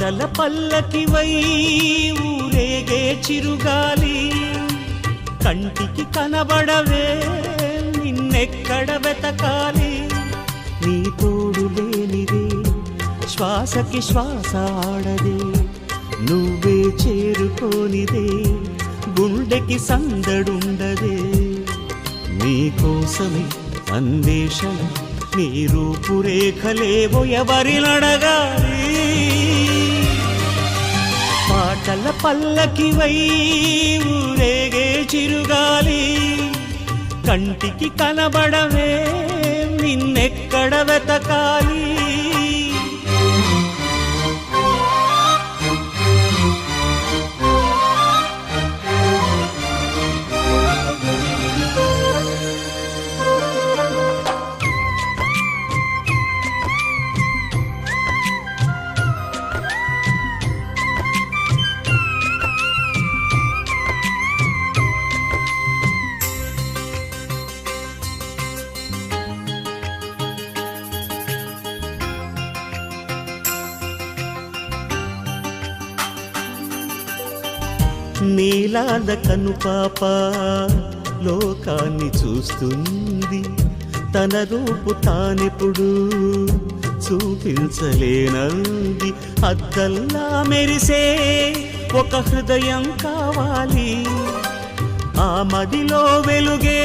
పాటల పల్లకివై ఊరేగే చిరుగాలి, కంటికి కనబడవే నిన్నెక్కడ వెతకాలి. నీ తోడు లేనిదే శ్వాసకి శ్వాస ఆడదే, నువ్వే చేరుకోనిదే గుండెకి సందడుండదే. నీకోసమే అన్వేషణ, నీ రూపురేఖలేవో ఎవరినడగాలి. పాటల పల్లకివై ఊరేగే చిరుగాలి, కంటికి కనబడవే నిన్నెక్కడ వెతకాలి. నీలాద కనుపాప లోకాన్ని చూస్తుంది, తన రూపు తానెప్పుడు చూపించలేనంది. అద్దల్లా మెరిసే ఒక హృదయం కావాలి, ఆ మదిలో వెలుగే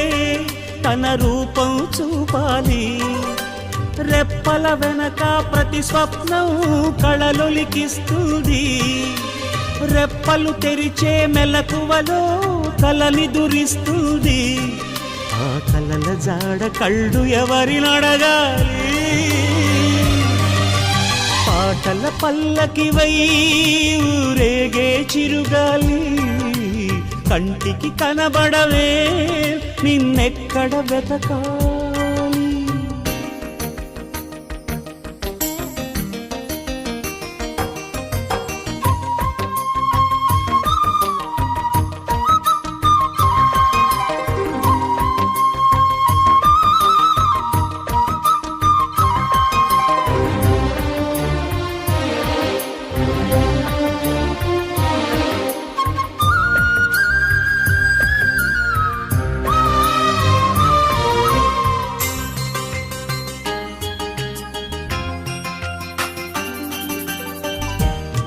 తన రూపం చూపాలి. రెప్పల వెనక ప్రతి స్వప్నం కళలొలికిస్తుంది, రెప్పలు తెరిచే మెలకువలో కలని దురిస్తుంది. ఆ కలల జాడ కళ్ళు ఎవరినడగాలి. పాటల పల్లకివై ఊరేగే చిరుగాలి, కంటికి కనబడవే నిన్నెక్కడ వెతకాలి.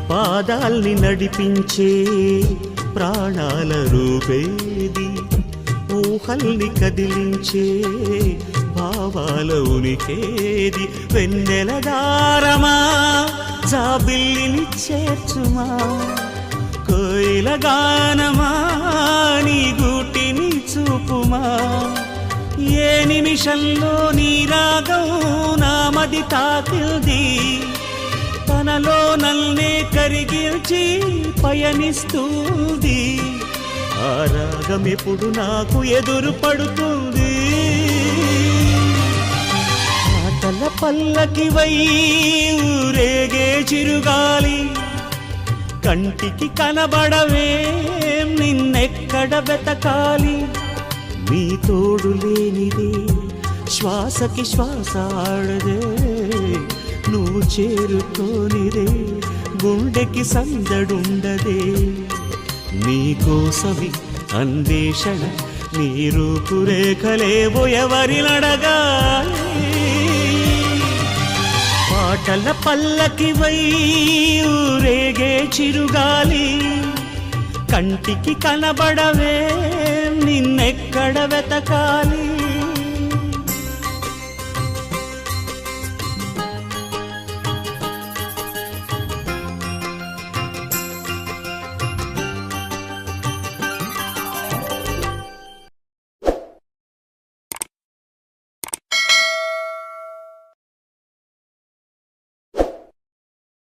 పాదాల్ని నడిపించే ప్రాణాల రూపేది, ఊహల్ని కదిలించే భావాల ఉనికేది. వెన్నెల దారమా జాబిల్లిని చేర్చుమా, కోయిల గానమా నీ గూటిని చూపుమా. ఏ నిమిషంలో నీ రాగం నామది తాకింది, తనలో నన్నే కరిగిల్చి పయనిస్తుంది. ఆ రాగం ఎప్పుడు నాకు ఎదురు పడుతుంది. పాటల పల్లకివై ఊరేగే చిరుగాలి, కంటికి కనబడవే నిన్నెక్కడ వెతకాలి. నీ తోడు లేనిదే శ్వాసకి శ్వాస ఆడదే, నువ్వు చేరుకోనిదే గుండెకి సందడుండదే. నీకోసమి అన్వేషణ, నీ రూపురేఖలేవో ఎవరినడగాలి. పాటల పల్లకివై ఊరేగే చిరుగాలి, కంటికి కనబడవే నిన్నెక్కడ వెతకాలి.